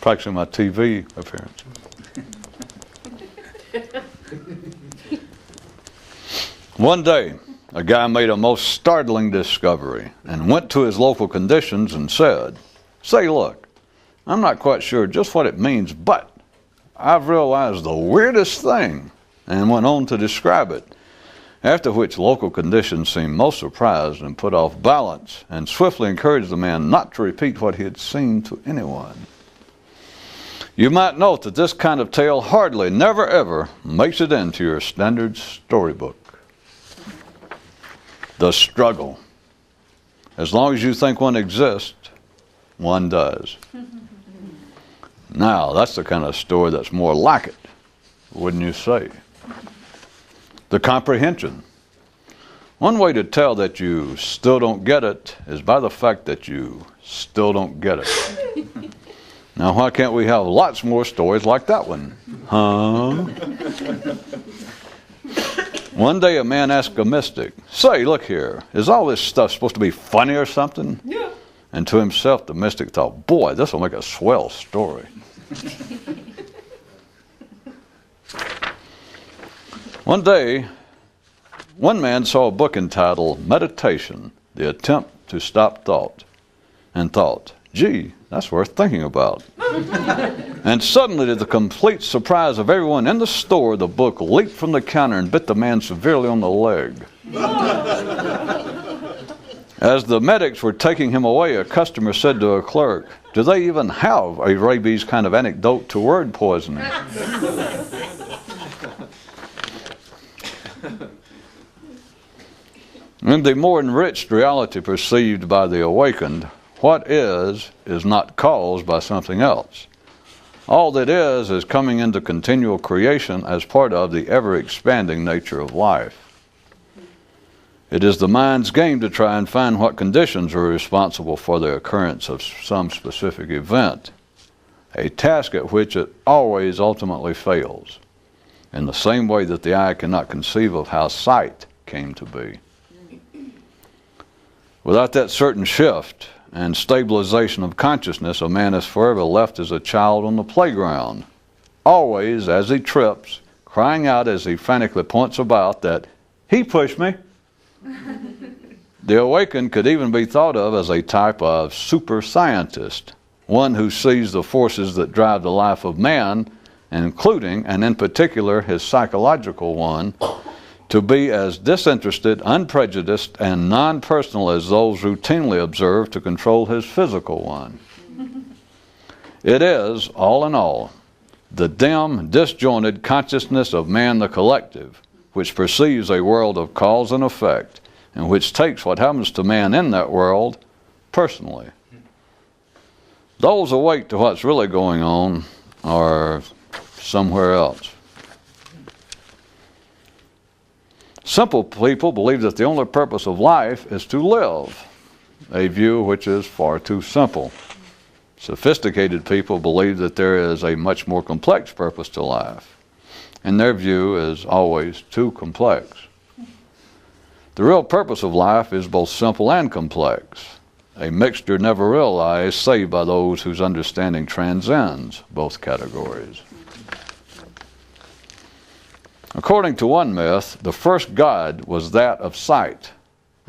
Practicing my TV appearance. One day, a guy made a most startling discovery and went to his local conditions and said, "Say, look, I'm not quite sure just what it means, but I've realized the weirdest thing," and went on to describe it, after which local conditions seemed most surprised and put off balance and swiftly encouraged the man not to repeat what he had seen to anyone. You might note that this kind of tale hardly, never ever, makes it into your standard storybook. The struggle. As long as you think one exists, one does. Now, that's the kind of story that's more like it, wouldn't you say? The comprehension. One way to tell that you still don't get it is by the fact that you still don't get it. Now, why can't we have lots more stories like that one? Huh? One day a man asked a mystic, "Say, look here, is all this stuff supposed to be funny or something?" Yeah. And to himself, the mystic thought, "Boy, this will make a swell story." One day, one man saw a book entitled Meditation, The Attempt to Stop Thought, and thought, "Gee, that's worth thinking about." And suddenly, to the complete surprise of everyone in the store, the book leaped from the counter and bit the man severely on the leg. As the medics were taking him away, a customer said to a clerk, "Do they even have a rabies kind of antidote to word poisoning?" In the more enriched reality perceived by the awakened, what is not caused by something else. All that is coming into continual creation as part of the ever-expanding nature of life. It is the mind's game to try and find what conditions are responsible for the occurrence of some specific event, a task at which it always ultimately fails, in the same way that the eye cannot conceive of how sight came to be. Without that certain shift and stabilization of consciousness, a man is forever left as a child on the playground, always, as he trips, crying out as he frantically points about that, "He pushed me." The awakened could even be thought of as a type of super scientist, one who sees the forces that drive the life of man, including, and in particular, his psychological one, to be as disinterested, unprejudiced, and non-personal as those routinely observed to control his physical one. It is, all in all, the dim, disjointed consciousness of man the collective, which perceives a world of cause and effect, and which takes what happens to man in that world personally. Those awake to what's really going on are somewhere else. Simple people believe that the only purpose of life is to live, a view which is far too simple. Sophisticated people believe that there is a much more complex purpose to life, and their view is always too complex. The real purpose of life is both simple and complex, a mixture never realized save by those whose understanding transcends both categories. According to one myth, the first god was that of sight,